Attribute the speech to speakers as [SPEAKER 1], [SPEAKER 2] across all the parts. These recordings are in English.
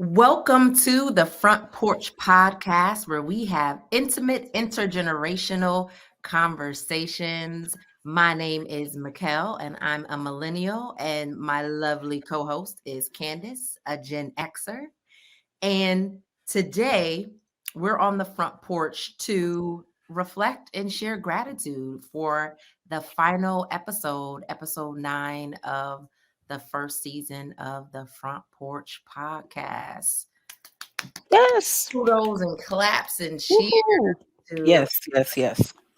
[SPEAKER 1] Welcome to the Front Porch Podcast, where we have intimate intergenerational conversations. My name is Mikel, and I'm a millennial, and my lovely co host is Candice, a Gen Xer. And today we're on the front porch to reflect and share gratitude for the final episode, episode 9 of the first season of the Front Porch Podcast.
[SPEAKER 2] Yes.
[SPEAKER 1] Kudos and claps and cheers
[SPEAKER 2] Woohoo.
[SPEAKER 1] to
[SPEAKER 2] Yes.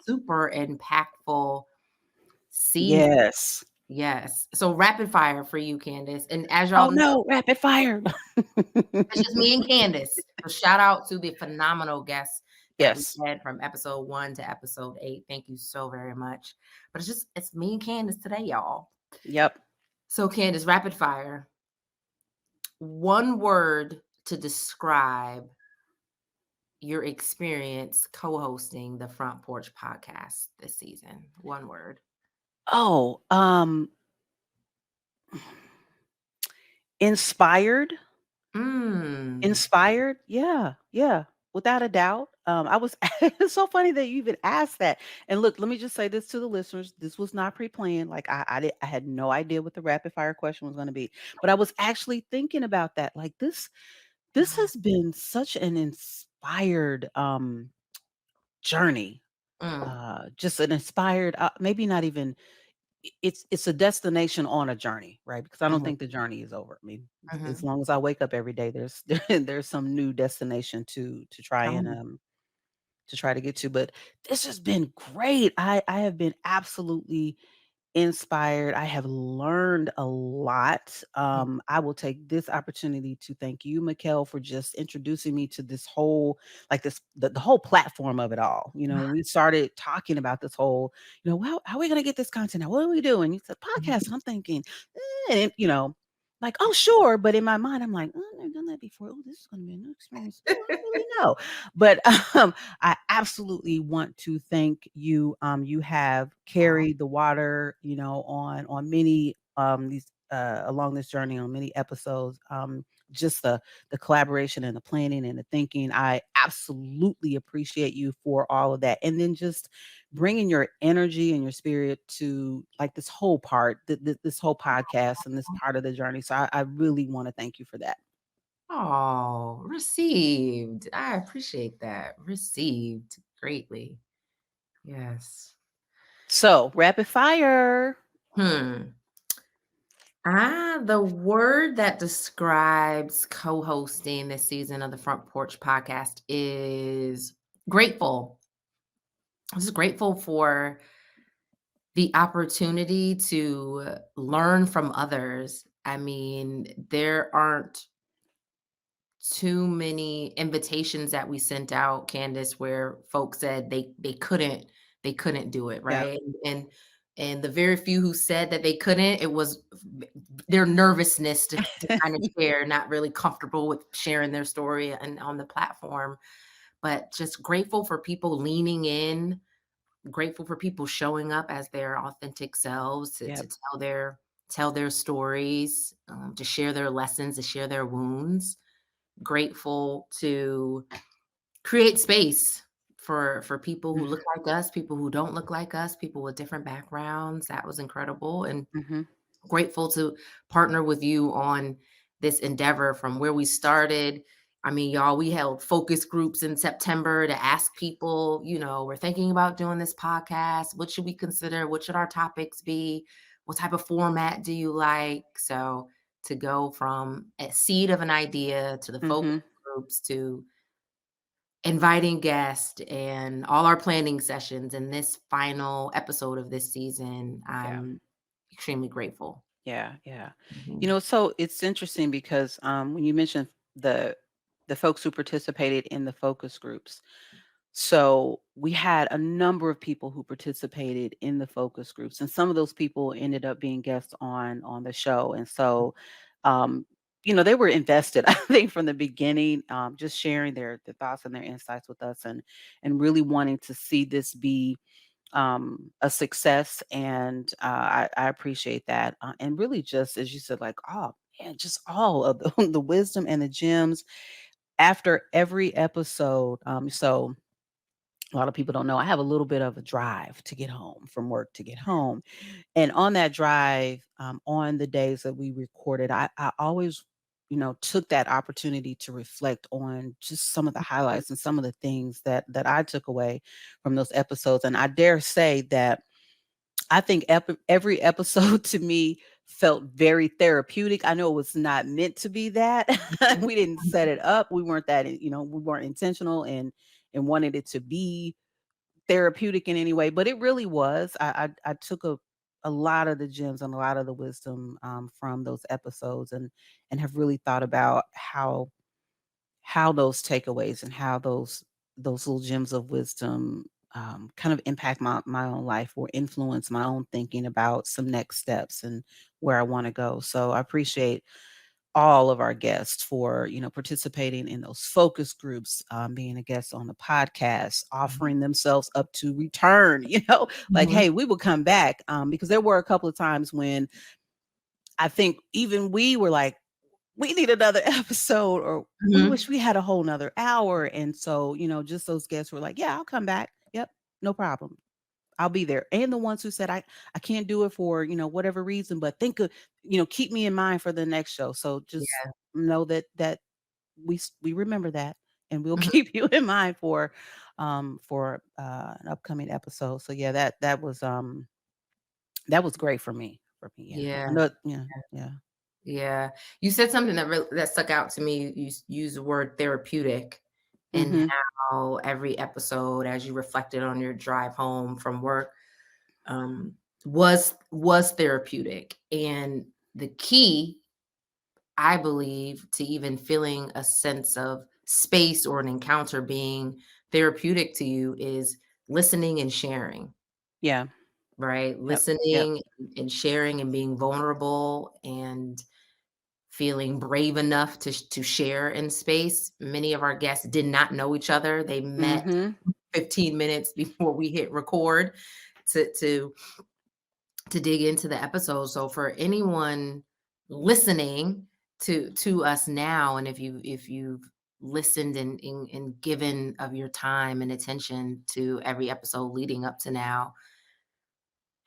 [SPEAKER 1] super impactful season.
[SPEAKER 2] Yes.
[SPEAKER 1] Yes. So rapid fire for you, Candice. And as
[SPEAKER 2] Oh
[SPEAKER 1] y'all know,
[SPEAKER 2] no, rapid fire.
[SPEAKER 1] it's just me and Candice. So shout out to the phenomenal guests that we
[SPEAKER 2] Yes.
[SPEAKER 1] had from episode 1 to episode 8. Thank you so very much. But it's me and Candice today, y'all.
[SPEAKER 2] Yep.
[SPEAKER 1] So Candice, rapid fire. One word to describe your experience co-hosting the Front Porch Podcast this season. One word.
[SPEAKER 2] Oh, inspired.
[SPEAKER 1] Mm.
[SPEAKER 2] Inspired. Yeah. Without a doubt. I was it's so funny that you even asked that. And look, let me just say this to the listeners. This was not pre-planned. Like I had no idea what the rapid fire question was going to be. But I was actually thinking about that. Like this has been such an inspired journey.
[SPEAKER 1] Mm.
[SPEAKER 2] Just an inspired, maybe not even. It's a destination on a journey, right? Because I don't
[SPEAKER 1] Mhm.
[SPEAKER 2] think the journey is over. I mean, as
[SPEAKER 1] Mhm.
[SPEAKER 2] long as I wake up every day, there's some new destination to try and
[SPEAKER 1] Oh.
[SPEAKER 2] to try to get to. But this has been great. I have been absolutely inspired. I have learned a lot. I will take this opportunity to thank you, Mikel, for just introducing me to this whole, like the whole platform of it all. When we started talking about this whole, well, how are we going to get this content out? What are we doing? You said podcast. And I'm thinking, like, oh, sure. But in my mind, I'm like, oh, I've never done that before. Oh, this is going to be a new experience. Oh, I don't really know. But I absolutely want to thank you. You have carried the water, on many these along this journey on many episodes. Just the collaboration and the planning and the thinking. I absolutely appreciate you for all of that. And then just bringing your energy and your spirit to like this whole part, this whole podcast and this part of the journey. So I really want to thank you for that.
[SPEAKER 1] Oh, received. I appreciate that. Received greatly. Yes.
[SPEAKER 2] So rapid fire.
[SPEAKER 1] Hmm. The word that describes co-hosting this season of the Front Porch Podcast is grateful. I'm just grateful for the opportunity to learn from others. I mean, there aren't too many invitations that we sent out, Candace, where folks said they couldn't do it,
[SPEAKER 2] Yep.
[SPEAKER 1] right? And the very few who said that they couldn't, it was their nervousness to kind of share, not really comfortable with sharing their story and on the platform. But just grateful for people leaning in, grateful for people showing up as their authentic selves to
[SPEAKER 2] Yep.
[SPEAKER 1] tell their stories, to share their lessons, to share their wounds. Grateful to create space for people who look like us, people who don't look like us, people with different backgrounds. That was incredible, and
[SPEAKER 2] Mhm.
[SPEAKER 1] grateful to partner with you on this endeavor from where we started. I mean, y'all, we held focus groups in September to ask people, we're thinking about doing this podcast. What should we consider? What should our topics be? What type of format do you like? So to go from a seed of an idea to the focus
[SPEAKER 2] Mhm.
[SPEAKER 1] groups to inviting guests and all our planning sessions and this final episode of this season,
[SPEAKER 2] Yeah.
[SPEAKER 1] I'm extremely grateful.
[SPEAKER 2] Yeah.
[SPEAKER 1] Mhm.
[SPEAKER 2] So it's interesting because when you mentioned the the folks who participated in the focus groups, so we had a number of people who participated in the focus groups, and some of those people ended up being guests on the show. And so, um, they were invested, I think, from the beginning, just sharing their thoughts and their insights with us, and really wanting to see this be a success. And I appreciate that. And really, just as you said, like, oh, and just all of the, the wisdom and the gems after every episode. So a lot of people don't know I have a little bit of a drive to get home from work to get home. And on that drive, on the days that we recorded, I always, took that opportunity to reflect on just some of the highlights and some of the things that I took away from those episodes. And I dare say that I think every episode to me felt very therapeutic. I know it was not meant to be that. We didn't set it up. We weren't we weren't intentional and wanted it to be therapeutic in any way, but it really was. I took a lot of the gems and a lot of the wisdom from those episodes, and have really thought about how those takeaways and how those little gems of wisdom kind of impact my own life or influence my own thinking about some next steps and where I want to go. So I appreciate all of our guests for participating in those focus groups, being a guest on the podcast, offering themselves up to return. Like,
[SPEAKER 1] Mhm.
[SPEAKER 2] hey, we will come back, because there were a couple of times when I think even we were like, we need another episode, or we
[SPEAKER 1] Mhm.
[SPEAKER 2] wish we had a whole nother hour. And so, just those guests were like, yeah, I'll come back. Yep, no problem. I'll be there. And the ones who said I can't do it for, whatever reason, but think of, keep me in mind for the next show. So just
[SPEAKER 1] Yeah.
[SPEAKER 2] know that we remember that, and we'll
[SPEAKER 1] Mhm.
[SPEAKER 2] keep you in mind for an upcoming episode. So yeah, that was great for me. For me, yeah. I
[SPEAKER 1] Yeah.
[SPEAKER 2] know, yeah, yeah.
[SPEAKER 1] Yeah. You said something that stuck out to me. You used the word therapeutic, and
[SPEAKER 2] Mhm.
[SPEAKER 1] how every episode, as you reflected on your drive home from work, um, was therapeutic. And the key, I believe, to even feeling a sense of space or an encounter being therapeutic to you is listening and sharing,
[SPEAKER 2] Yeah.
[SPEAKER 1] right?
[SPEAKER 2] Yep. Yep.
[SPEAKER 1] Listening and sharing and being vulnerable and feeling brave enough to share in space. Many of our guests did not know each other. They met
[SPEAKER 2] Mhm.
[SPEAKER 1] 15 minutes before we hit record to to dig into the episode. So for anyone listening to us now, and if you've listened and given of your time and attention to every episode leading up to now,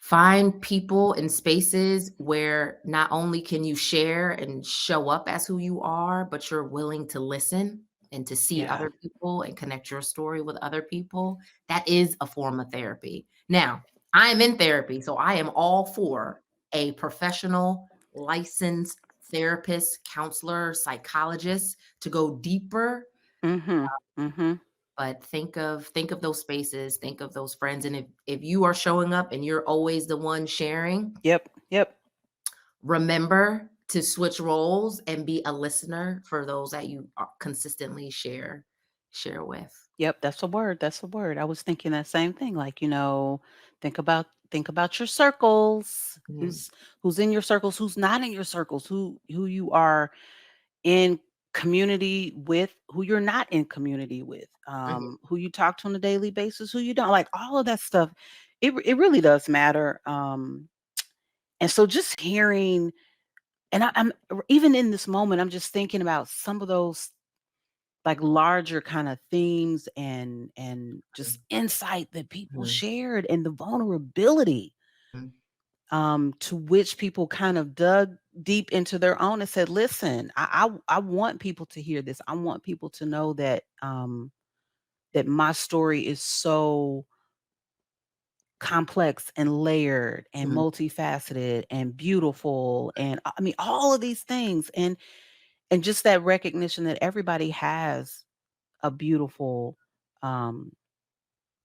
[SPEAKER 1] find people and spaces where not only can you share and show up as who you are, but you're willing to listen and to see
[SPEAKER 2] Yeah.
[SPEAKER 1] other people and connect your story with other people. That is a form of therapy. Now, I am in therapy, so I am all for a professional, licensed therapist, counselor, psychologist to go deeper.
[SPEAKER 2] Mhm. Mhm.
[SPEAKER 1] But think of those spaces, think of those friends, and if you are showing up and you're always the one sharing,
[SPEAKER 2] Yep. Yep.
[SPEAKER 1] remember to switch roles and be a listener for those that you consistently share with.
[SPEAKER 2] Yep, that's a word. That's a word. I was thinking that same thing. Like, think about your circles.
[SPEAKER 1] Mhm,
[SPEAKER 2] Who's in your circles, who's not in your circles, who you are in community with, who you're not in community with,
[SPEAKER 1] mhm,
[SPEAKER 2] who you talk to on a daily basis, who you don't. Like all of that stuff, it really does matter. And so just hearing, and even in this moment, I'm just thinking about some of those like larger kind of themes and just insight that people
[SPEAKER 1] mhm,
[SPEAKER 2] shared, and the vulnerability
[SPEAKER 1] mhm,
[SPEAKER 2] to which people kind of dug deep into their own and said, listen, I want people to hear this. I want people to know that my story is so complex and layered and
[SPEAKER 1] mhm,
[SPEAKER 2] multifaceted and beautiful, and I mean all of these things, and just that recognition that everybody has a beautiful um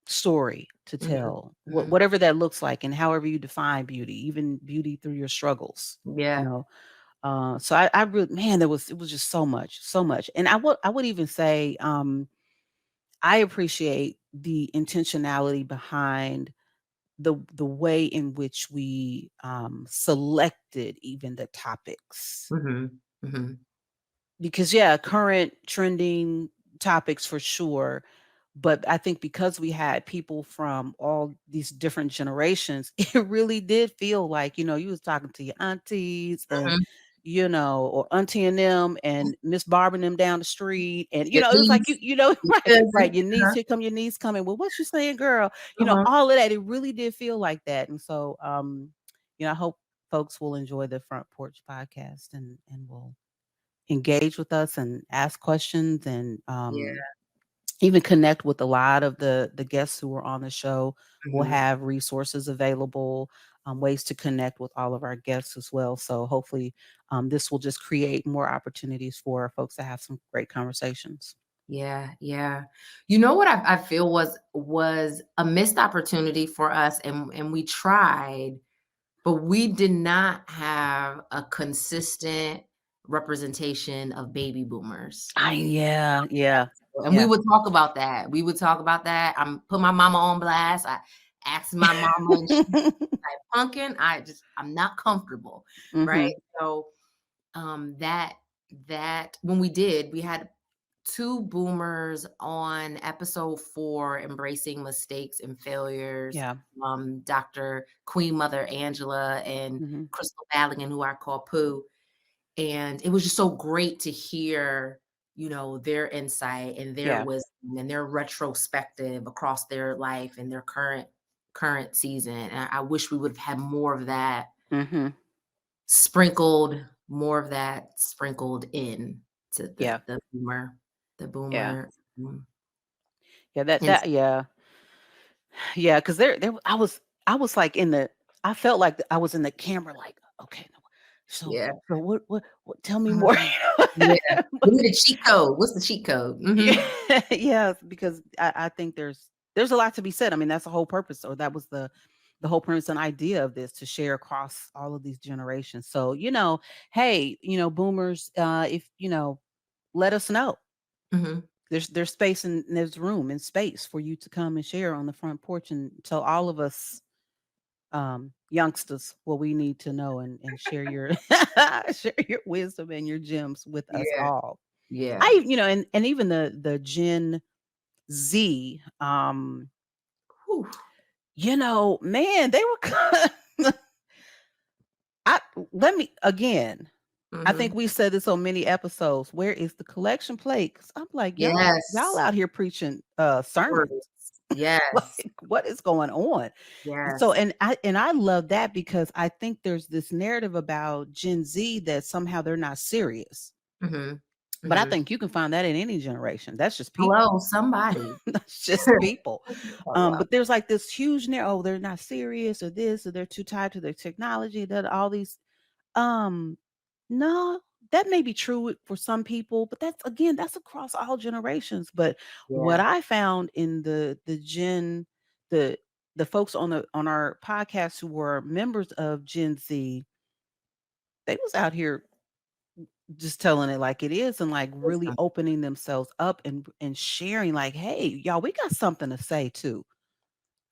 [SPEAKER 2] story to
[SPEAKER 1] mhm,
[SPEAKER 2] tell,
[SPEAKER 1] mhm.
[SPEAKER 2] whatever that looks like, and however you define beauty, even beauty through your struggles, you
[SPEAKER 1] Yeah.
[SPEAKER 2] know. So I really, man, it was just so much, so much. And I would even say, I appreciate the intentionality behind the way in which we selected even the topics.
[SPEAKER 1] Mhm, mhm,
[SPEAKER 2] Because yeah, current trending topics for sure, but I think because we had people from all these different generations, it really did feel like, you was talking to your aunties and
[SPEAKER 1] mhm.
[SPEAKER 2] or Auntie and them and Miss Barber and them down the street. And,
[SPEAKER 1] Your
[SPEAKER 2] it was like,
[SPEAKER 1] niece, your
[SPEAKER 2] right, right.
[SPEAKER 1] cousin.
[SPEAKER 2] Your niece, here come your niece coming. Well, what you saying, girl?
[SPEAKER 1] Uh-huh.
[SPEAKER 2] All of that. It really did feel like that. And so, I hope folks will enjoy the Front Porch podcast and will engage with us and ask questions and,
[SPEAKER 1] Yeah.
[SPEAKER 2] even connect with a lot of the guests who were on the show. We'll
[SPEAKER 1] Mhm.
[SPEAKER 2] have resources available, ways to connect with all of our guests as well. So hopefully, this will just create more opportunities for folks to have some great conversations.
[SPEAKER 1] Yeah, yeah. You know what I feel was a missed opportunity for us, and we tried, but we did not have a consistent representation of baby boomers.
[SPEAKER 2] Yeah, yeah,
[SPEAKER 1] And we
[SPEAKER 2] yeah.
[SPEAKER 1] would talk about that. We would talk about that. I'm put my mama on blast. I asked my mama, and she's like, "Pumpkin, I'm not comfortable." Right?
[SPEAKER 2] Hmm.
[SPEAKER 1] So, that when we did, we had 2 boomers on episode 4, Embracing Mistakes and Failures,
[SPEAKER 2] Yeah.
[SPEAKER 1] Dr. Queen Mother Angela and
[SPEAKER 2] Hmm.
[SPEAKER 1] Crystal Balligan, who I call Pooh. And it was just so great to hear, their insight and their
[SPEAKER 2] Yeah.
[SPEAKER 1] wisdom and their retrospective across their life and their current season. And I wish we would have had more of that
[SPEAKER 2] Hmm.
[SPEAKER 1] sprinkled in to the
[SPEAKER 2] Yeah.
[SPEAKER 1] the boomer the
[SPEAKER 2] Yeah.
[SPEAKER 1] boomer mm,
[SPEAKER 2] Yeah. That
[SPEAKER 1] and
[SPEAKER 2] that yeah. Yeah, because I was like in the I felt like I was in the camera, like, okay, no, so
[SPEAKER 1] yeah.
[SPEAKER 2] so what tell me more.
[SPEAKER 1] Mhm. Yeah. Give me the cheat code. What's the cheat code? Mhm.
[SPEAKER 2] Yeah, yeah, because I think there's a lot to be said. I mean, that's the whole purpose, or that was the whole premise and idea of this, to share across all of these generations. So, hey, boomers, if let us know.
[SPEAKER 1] Mhm.
[SPEAKER 2] There's space and there's room and space for you to come and share on the front porch and tell all of us, youngsters, what we need to know, and share your share your wisdom and your gems with us
[SPEAKER 1] Yeah.
[SPEAKER 2] all.
[SPEAKER 1] Yeah.
[SPEAKER 2] And even the Gen Z,
[SPEAKER 1] Whew.
[SPEAKER 2] man, they were I let me again. I think
[SPEAKER 1] Mhm.
[SPEAKER 2] we said this on many episodes. Where is the collection plate? 'Cause I'm like, y'all
[SPEAKER 1] Yes.
[SPEAKER 2] out here preaching sermons.
[SPEAKER 1] Words. Yes.
[SPEAKER 2] Like, what is going on? And so,
[SPEAKER 1] Yes.
[SPEAKER 2] and I love that, because I think there's this narrative about Gen Z that somehow they're not serious.
[SPEAKER 1] Mhm.
[SPEAKER 2] But I
[SPEAKER 1] Mhm.
[SPEAKER 2] think you can find that in any generation. That's just people.
[SPEAKER 1] Hello, somebody.
[SPEAKER 2] That's just people.
[SPEAKER 1] Hello.
[SPEAKER 2] But there's like this huge narrative, oh, they're not serious, or this, or they're too tied to their technology, that all these um no, that may be true for some people, but that's across all generations. But what
[SPEAKER 1] Yeah.
[SPEAKER 2] I found in the the folks on our podcast who were members of Gen Z, they was out here just telling it like it is, and like really
[SPEAKER 1] Wisdom.
[SPEAKER 2] opening themselves up and sharing, like, hey, y'all, we got something to say too.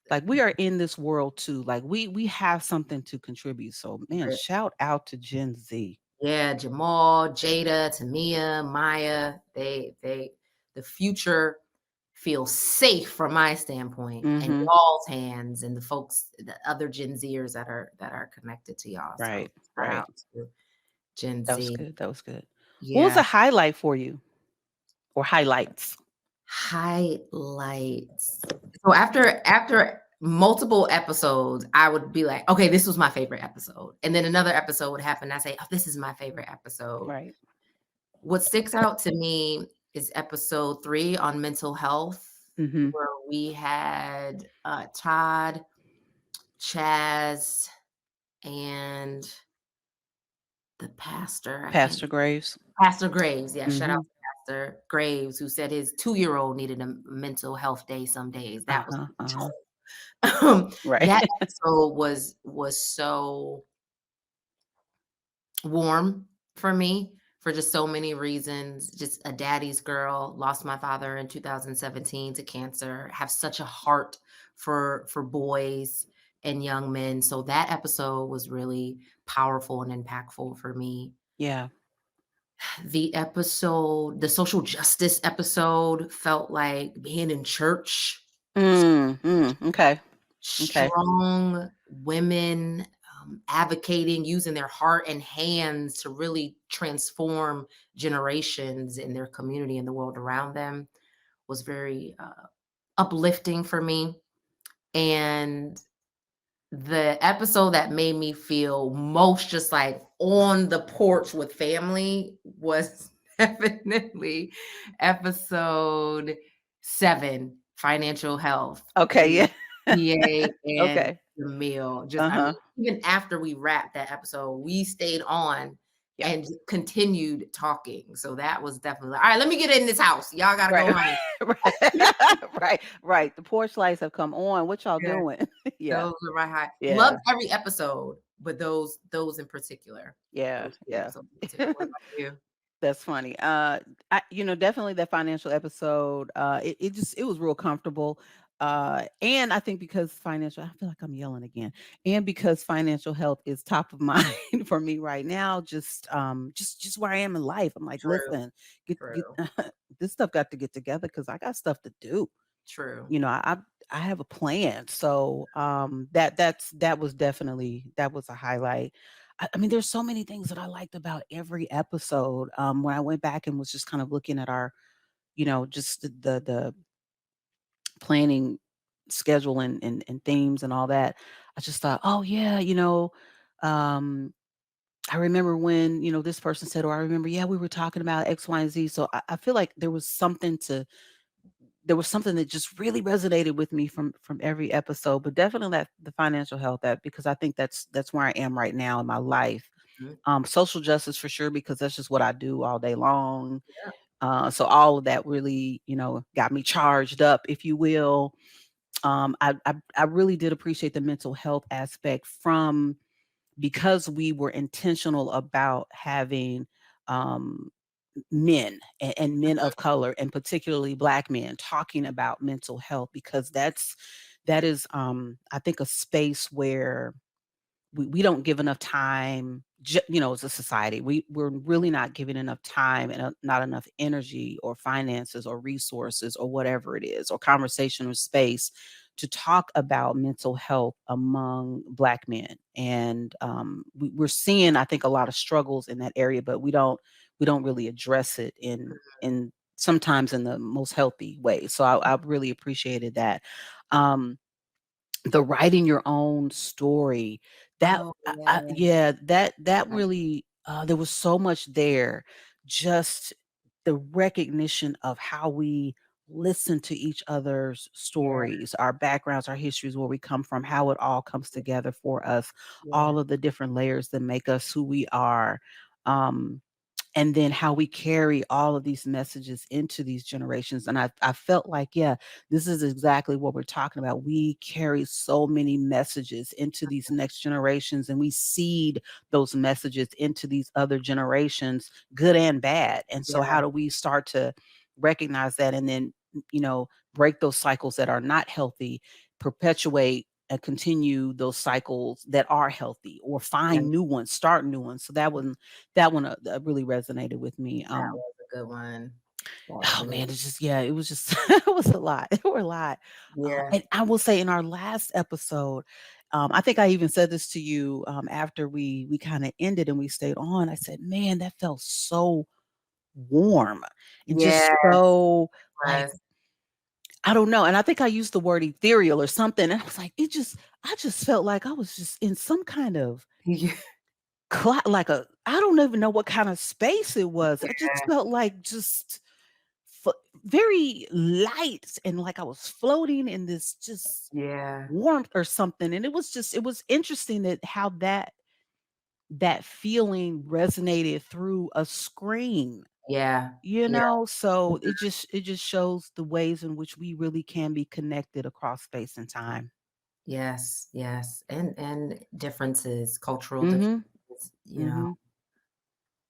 [SPEAKER 2] Like, we are in this world too. Like, we have something to contribute. So, man, shout out to Gen Z.
[SPEAKER 1] Yeah, Jamal, Jada, Tamia, Maya, the future feels safe from my standpoint and
[SPEAKER 2] Mhm.
[SPEAKER 1] y'all's hands and the other Gen Zers that are connected to y'all. So
[SPEAKER 2] Right,
[SPEAKER 1] shout
[SPEAKER 2] right.
[SPEAKER 1] out to Gen
[SPEAKER 2] That was
[SPEAKER 1] Z.
[SPEAKER 2] good, that was good. What was
[SPEAKER 1] Yeah.
[SPEAKER 2] a highlight for you, or highlights?
[SPEAKER 1] Highlights. So after multiple episodes, I would be like, okay, this was my favorite episode. And then another episode would happen. And I say, oh, this is my favorite episode.
[SPEAKER 2] Right.
[SPEAKER 1] What sticks out to me is episode 3 on mental health,
[SPEAKER 2] Mhm.
[SPEAKER 1] where we had Todd, Chaz, and the pastor. I can't
[SPEAKER 2] Pastor Graves.
[SPEAKER 1] Pastor Graves. Yeah, shout out
[SPEAKER 2] Mhm.
[SPEAKER 1] to Pastor Graves, who said his 2-year-old needed a mental health day some days. That was
[SPEAKER 2] Uh-huh, uh-huh. Right.
[SPEAKER 1] that episode was so warm for me for just so many reasons. Just a daddy's girl, lost my father in 2017 to cancer, have such a heart for boys and young men. So that episode was really powerful and impactful for me.
[SPEAKER 2] Yeah.
[SPEAKER 1] The social justice episode felt like being in church.
[SPEAKER 2] Mm, okay, okay.
[SPEAKER 1] Strong women, advocating, using their heart and hands to really transform generations in their community and the world around them was very uplifting for me. And the episode that made me feel most just like on the porch with family was definitely episode 7, financial health,
[SPEAKER 2] Okay,
[SPEAKER 1] with
[SPEAKER 2] yeah.
[SPEAKER 1] PA and
[SPEAKER 2] Okay.
[SPEAKER 1] the meal. Just, I mean,
[SPEAKER 2] Uh-huh.
[SPEAKER 1] even after we wrapped that episode, we stayed on
[SPEAKER 2] Yeah.
[SPEAKER 1] and continued talking. So that was definitely like, all right, let me get in this house. Y'all got to
[SPEAKER 2] Right.
[SPEAKER 1] go on.
[SPEAKER 2] Right. Right, right. The porch lights have come on. What y'all
[SPEAKER 1] Yeah,
[SPEAKER 2] doing? Yeah.
[SPEAKER 1] those are my high.
[SPEAKER 2] Yeah.
[SPEAKER 1] Loved every episode, but those in particular,
[SPEAKER 2] Yeah.
[SPEAKER 1] those 2
[SPEAKER 2] Yeah.
[SPEAKER 1] episodes in particular. What about you?
[SPEAKER 2] That's funny. Definitely that financial episode, it was real comfortable. And I think because financial I feel like I'm yelling again. And because financial health is top of mind for me right now, just where I am in life. I'm like,
[SPEAKER 1] True,
[SPEAKER 2] listen, get
[SPEAKER 1] true,
[SPEAKER 2] this stuff got to get together because I got stuff to do.
[SPEAKER 1] true.
[SPEAKER 2] You know, I have a plan. So that was definitely that was a highlight. I mean, there's so many things that I liked about every episode. When I went back and was just kind of looking at our, just the planning schedule and themes and all that, I just thought, oh yeah, um, I remember when, this person said, or I remember, yeah, we were talking about X, Y, and Z. So I feel like there was something that just really resonated with me from every episode, but definitely that the financial health that because I think that's where I am right now in my life.
[SPEAKER 1] Mhm.
[SPEAKER 2] Social justice for sure because that's just what I do all day long.
[SPEAKER 1] Yeah,
[SPEAKER 2] So all of that really, got me charged up, if you will. I really did appreciate the mental health aspect from because we were intentional about having um, men and men of color and particularly black men talking about mental health because that is I think a space where we don't give enough time as a society we're really not giving enough time and not enough energy or finances or resources or whatever it is or conversation or space to talk about mental health among black men and we're seeing I think a lot of struggles in that area but we don't really address it in sometimes in the most healthy way so I really appreciated that um the writing your own story, that
[SPEAKER 1] oh, yes.
[SPEAKER 2] yeah, that
[SPEAKER 1] Right.
[SPEAKER 2] really, there was so much there. Just the recognition of how we listen to each other's
[SPEAKER 1] Yeah,
[SPEAKER 2] stories, our backgrounds, our histories, where we come from, how it all comes together for us,
[SPEAKER 1] yeah,
[SPEAKER 2] all of the different layers that make us who we are. Um and then how we carry all of these messages into these generations. And I felt like, yeah, this is exactly what we're talking about. We carry so many messages into these next generations, and we seed those messages into these other generations, good and bad. And so,
[SPEAKER 1] yeah,
[SPEAKER 2] how do we start to recognize that and then, you know, break those cycles that are not healthy, perpetuate and continue those cycles that are healthy or
[SPEAKER 1] yeah.
[SPEAKER 2] find new ones, start new ones. So that one really resonated with me.
[SPEAKER 1] That was a good one. That was
[SPEAKER 2] Oh
[SPEAKER 1] a good
[SPEAKER 2] man,
[SPEAKER 1] one.
[SPEAKER 2] it's just yeah, it was just it was a lot. It were a lot.
[SPEAKER 1] Yeah,
[SPEAKER 2] And I will say in our last episode, I think I even said this to you after we kind of ended and we stayed on. I said, man, that felt so warm and just
[SPEAKER 1] yes,
[SPEAKER 2] so like
[SPEAKER 1] was.
[SPEAKER 2] I don't know. And I think I used the word ethereal or something. And I was like, I just felt like I was just in some kind of
[SPEAKER 1] Yeah,
[SPEAKER 2] like a I don't even know what kind of space it was. I just felt like just f very light and like I was floating in this just
[SPEAKER 1] yeah,
[SPEAKER 2] warmth or something, and it was interesting that how that feeling resonated through a screen,
[SPEAKER 1] yeah, yeah.
[SPEAKER 2] So it just shows the ways in which we really can be connected across space and time.
[SPEAKER 1] Yes, yes, and differences, cultural
[SPEAKER 2] Mhm,
[SPEAKER 1] differences,
[SPEAKER 2] mhm,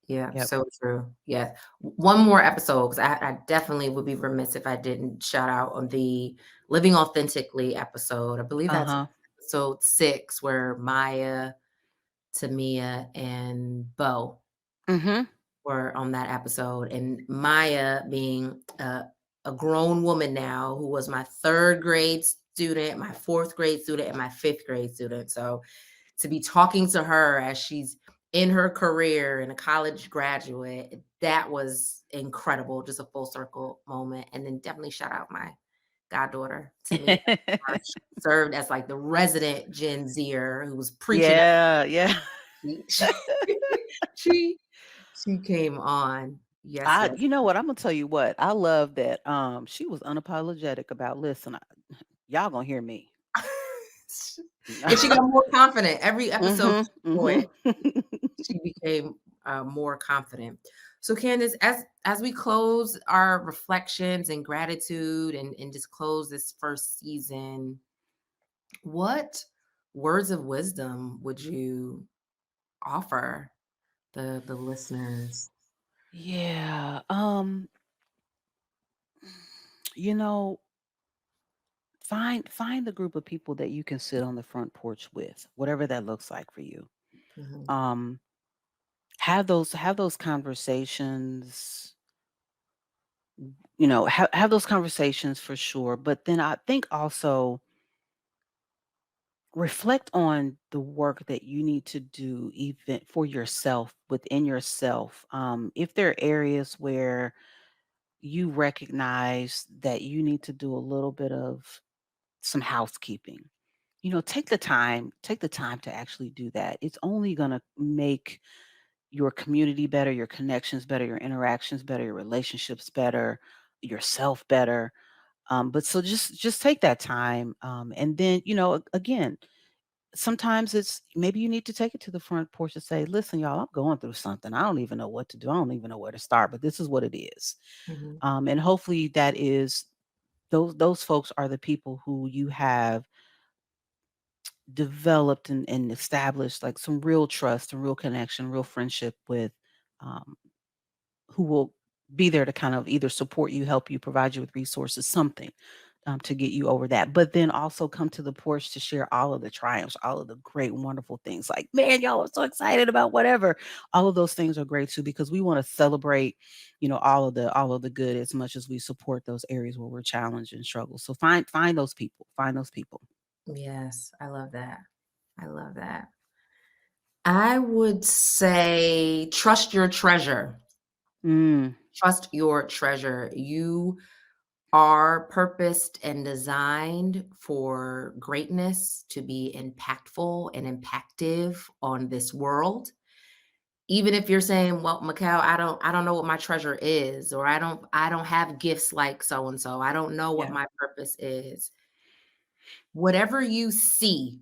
[SPEAKER 1] yeah,
[SPEAKER 2] yep,
[SPEAKER 1] so true. Yes. One more episode, 'cause I definitely would be remiss if I didn't shout out on the Living Authentically episode. I believe that's
[SPEAKER 2] uh-huh,
[SPEAKER 1] episode 6 where Maya, Tamia, and Bo
[SPEAKER 2] mhm,
[SPEAKER 1] were on that episode, and Maya being a grown woman now who was my 3rd grade student, my 4th grade student, and my 5th grade student. So to be talking to her as she's in her career and a college graduate, that was incredible. Just a full circle moment. And then definitely shout out my goddaughter, Tamia. She served as like the resident Gen Zer who was preaching.
[SPEAKER 2] Yeah, yeah.
[SPEAKER 1] She, she, she she came on. Yes,
[SPEAKER 2] I
[SPEAKER 1] yes.
[SPEAKER 2] you know what? I'm gonna tell you what. I love that she was unapologetic about listen, y'all gonna hear me.
[SPEAKER 1] And she got more confident. Every episode
[SPEAKER 2] Mhm.
[SPEAKER 1] she joined,
[SPEAKER 2] Mhm.
[SPEAKER 1] she became more confident. So, Candice, as we close our reflections and gratitude and just close this first season, what words of wisdom would you offer the listeners?
[SPEAKER 2] Yeah. You know, find the group of people that you can sit on the front porch with, whatever that looks like for you.
[SPEAKER 1] Mhm,
[SPEAKER 2] Um, have those conversations, have those conversations for sure. But then I think also reflect on the work that you need to do even for yourself within yourself. If there are areas where you recognize that you need to do a little bit of some housekeeping, take the time to actually do that. It's only going to make your community better, your connections better, your interactions better, your relationships better, yourself better. But so just take that time, and then again, sometimes it's maybe you need to take it to the front porch and say, listen, y'all, I'm going through something. I don't even know what to do. I don't even know where to start, but this is what it is.
[SPEAKER 1] mhm.
[SPEAKER 2] And hopefully that is those folks are the people who you have developed and established like some real trust and real connection, real friendship with, um, who will be there to kind of either support you, help you, provide you with resources, something, to get you over that. But then also come to the porch to share all of the triumphs, all of the great, wonderful things. Like, man, y'all are so excited about whatever. All of those things are great too because we want to celebrate, all of the good as much as we support those areas where we're challenged and struggle. So find those people. Find those people.
[SPEAKER 1] Yes, I love that. I love that. I would say trust your treasure.
[SPEAKER 2] Mm,
[SPEAKER 1] Trust your treasure. You are purposed and designed for greatness, to be impactful and impactive on this world. Even if you're saying, "Well, Mikkel, I don't know what my treasure is," or I don't have gifts like so and so. I don't know what
[SPEAKER 2] yeah.
[SPEAKER 1] my purpose is. Whatever you see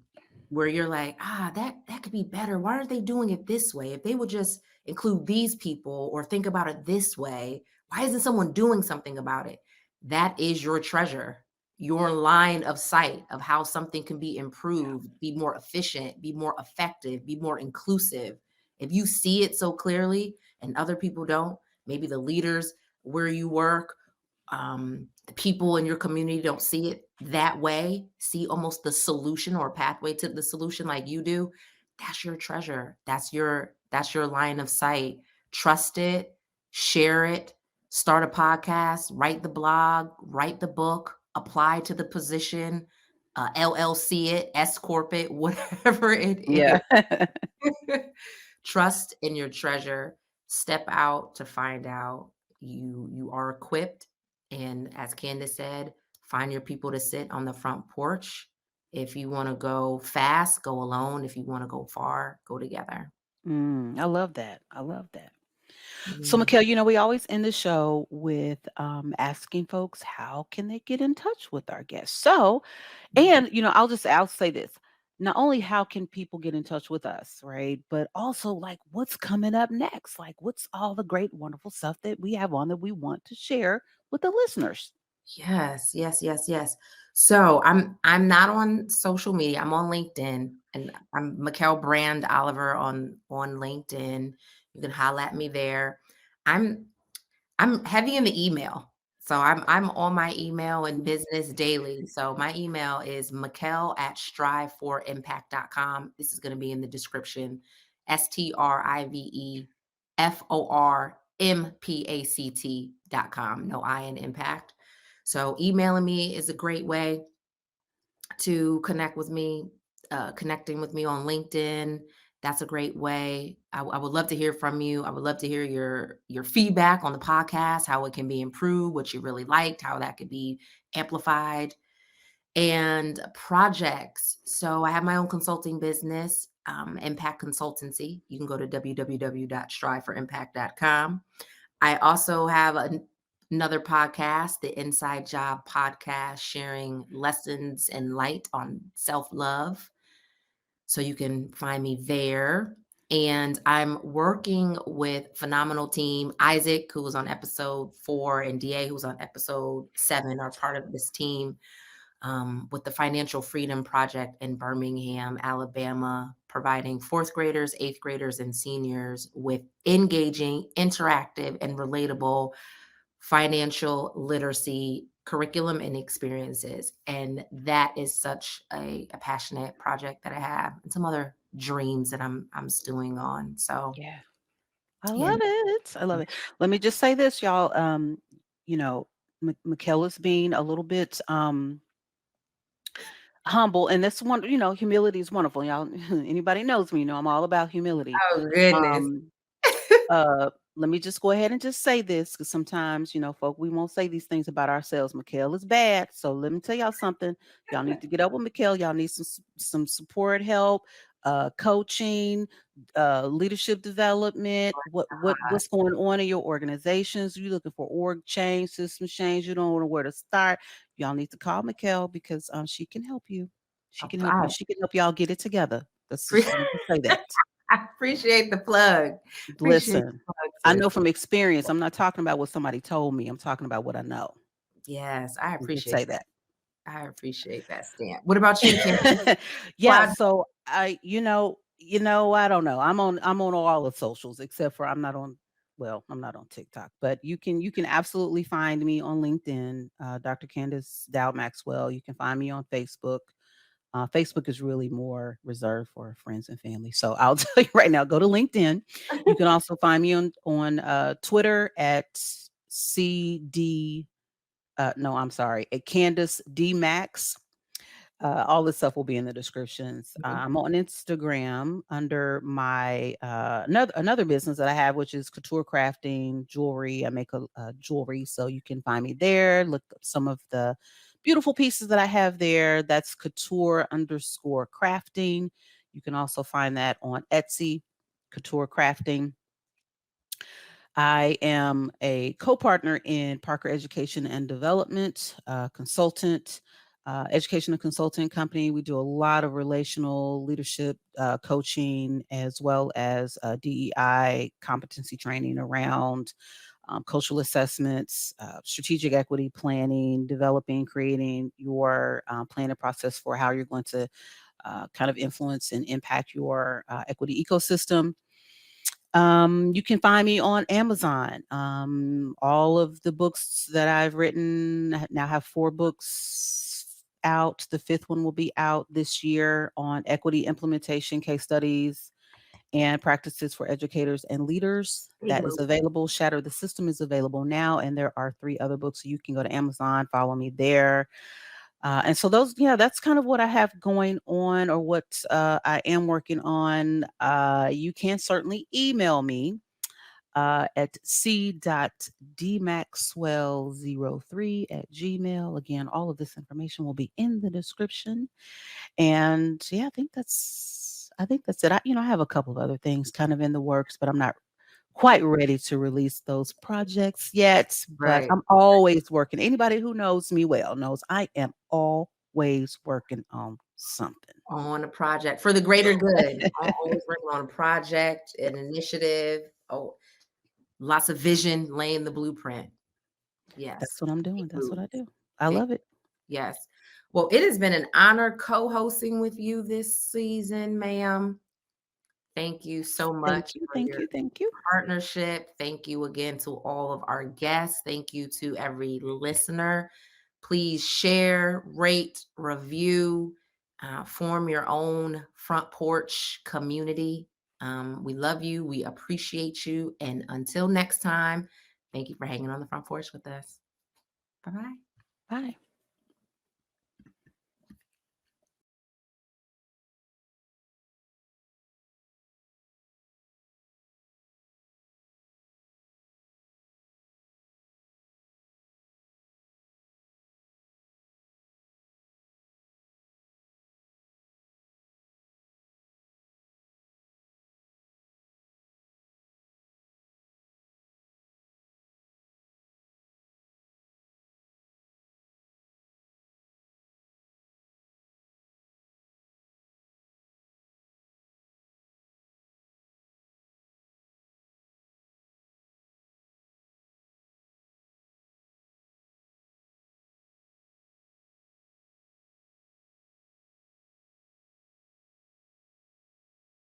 [SPEAKER 1] where you're like, that could be better. Why aren't they doing it this way? If they would just include these people or think about it this way, why isn't someone doing something about it? That is your treasure, your line of sight of how something can be improved, be more efficient, be more effective, be more inclusive. If you see it so clearly and other people don't, maybe the leaders where you work, the people in your community don't see it that way, see almost the solution or pathway to the solution like you do, that's your treasure. That's your line of sight. Trust it, share it, start a podcast, write the blog, write the book, apply to the position, LLC it, S corp it, whatever it is.
[SPEAKER 2] Yeah.
[SPEAKER 1] Trust in your treasure. Step out to find out you are equipped. And as Candace said, find your people to sit on the front porch. If you want to go fast, go alone. If you want to go far, go together.
[SPEAKER 2] I love that. I love that. So,
[SPEAKER 1] Yeah.
[SPEAKER 2] Mikhail, we always end the show with asking folks how can they get in touch with our guests. So, and I'll say this: not only how can people get in touch with us, right, but also like what's coming up next, like what's all the great, wonderful stuff that we have on that we want to share with the listeners.
[SPEAKER 1] Yes, yes, yes, yes. So I'm not on social media. I'm on LinkedIn, and I'm Mikkel Brand Oliver on LinkedIn. You can holla at me there. I'm I'm heavy in the email. So I'm on my email and business daily. So my email is Mikkel at striveforimpact.com. This is going to be in the description. STRIVEFORMPACT.com. No I in impact. So emailing me is a great way to connect with me. connecting with me on LinkedIn. That's a great way. I would love to hear from you. I would love to hear your feedback on the podcast, how it can be improved, what you really liked, how that could be amplified, and projects. So I have my own consulting business, Impact Consultancy. You can go to www.striveforimpact.com. I also have another podcast, the Inside Job Podcast, sharing lessons and light on self love. So you can find me there. And I'm working with phenomenal team. Isaac, who was on episode 4, and DA, who was on episode 7, are part of this team with the Financial Freedom Project in Birmingham, Alabama, providing fourth graders, eighth graders, and seniors with engaging, interactive, and relatable financial literacy curriculum and experiences. And that is such a passionate project that I have, and some other dreams that I'm stewing on. So
[SPEAKER 2] Yeah. I
[SPEAKER 1] yeah.
[SPEAKER 2] love it. I love it. Let me just say this, y'all. You know, Michaela's being a little bit humble, and that's one. Humility is wonderful, y'all. Anybody knows me, I'm all about humility.
[SPEAKER 1] Oh goodness.
[SPEAKER 2] Um, Let me just go ahead and just say this, because sometimes, folk, we won't say these things about ourselves. Mikhail is bad. So let me tell y'all something. Y'all need to get up with Mikhail. Y'all need some support, help, coaching, leadership development. What's going on in your organizations? You looking for org change, system change? You don't know where to start. Y'all need to call Mikhail, because she can help you. She can help you.
[SPEAKER 1] I,
[SPEAKER 2] She can help y'all get it together. Let's just let me just say that.
[SPEAKER 1] I appreciate the plug. Appreciate
[SPEAKER 2] Listen,
[SPEAKER 1] the plug,
[SPEAKER 2] I
[SPEAKER 1] sis.
[SPEAKER 2] know from experience. I'm not talking about what somebody told me. I'm talking about what I know.
[SPEAKER 1] Yes, I
[SPEAKER 2] Let me just
[SPEAKER 1] appreciate
[SPEAKER 2] say
[SPEAKER 1] that.
[SPEAKER 2] that.
[SPEAKER 1] I appreciate that stamp. What about you, Kim?
[SPEAKER 2] Yeah,
[SPEAKER 1] Why?
[SPEAKER 2] so I don't know. I'm on all the socials, except for I'm not on TikTok, but you can absolutely find me on LinkedIn, Dr. Candice Dow Maxwell. You can find me on Facebook. Facebook is really more reserved for friends and family. So I'll tell you right now, go to LinkedIn. You can also find me on Twitter at CD. No, I'm sorry, at Candace D Max. All this stuff will be in the descriptions. I'm on Instagram under my another business that I have, which is couture crafting jewelry. I make a jewelry, so you can find me there. Look up some of the beautiful pieces that I have there. That's couture_crafting. You can also find that on Etsy, couture crafting. I am a co-partner in Parker Education and Development, consultant, education and consulting company. We do a lot of relational leadership coaching, as well as DEI competency training around cultural assessments, strategic equity planning, developing, creating your planning process for how you're going to kind of influence and impact your equity ecosystem. You can find me on Amazon. All of the books that I've written now have 4 books out. The 5th one will be out this year on equity implementation case studies and practices for educators and leaders.
[SPEAKER 1] Hey,
[SPEAKER 2] That is
[SPEAKER 1] boo.
[SPEAKER 2] available. Shatter the System is available now, and there are 3 other books. So you can go to Amazon, follow me there. And so that's kind of what I have going on, or what I am working on. You can certainly email me at c.dmaxwell03 at gmail. Again, all of this information will be in the description. And yeah, I think that's it. I have a couple of other things kind of in the works, but I'm not quite ready to release those projects yet. But
[SPEAKER 1] Right.
[SPEAKER 2] I'm always working. Anybody who knows me well knows I am always working on something.
[SPEAKER 1] On a project for the greater good. Always working on a project, an initiative. Oh, lots of vision, laying the blueprint. Yes.
[SPEAKER 2] That's what I'm
[SPEAKER 1] Big
[SPEAKER 2] doing. That's what I
[SPEAKER 1] moves.
[SPEAKER 2] do. I
[SPEAKER 1] Big,
[SPEAKER 2] love it.
[SPEAKER 1] yes. Well, it has been an honor co-hosting with you this season, ma'am. Thank you so much
[SPEAKER 2] Thank you.
[SPEAKER 1] for
[SPEAKER 2] Thank
[SPEAKER 1] your
[SPEAKER 2] you. Thank you.
[SPEAKER 1] partnership. Thank you again to all of our guests. Thank you to every listener. Please share, rate, review, form your own front porch community. We love you. We appreciate you. And until next time, thank you for hanging on the front porch with us. Bye bye.
[SPEAKER 2] Bye.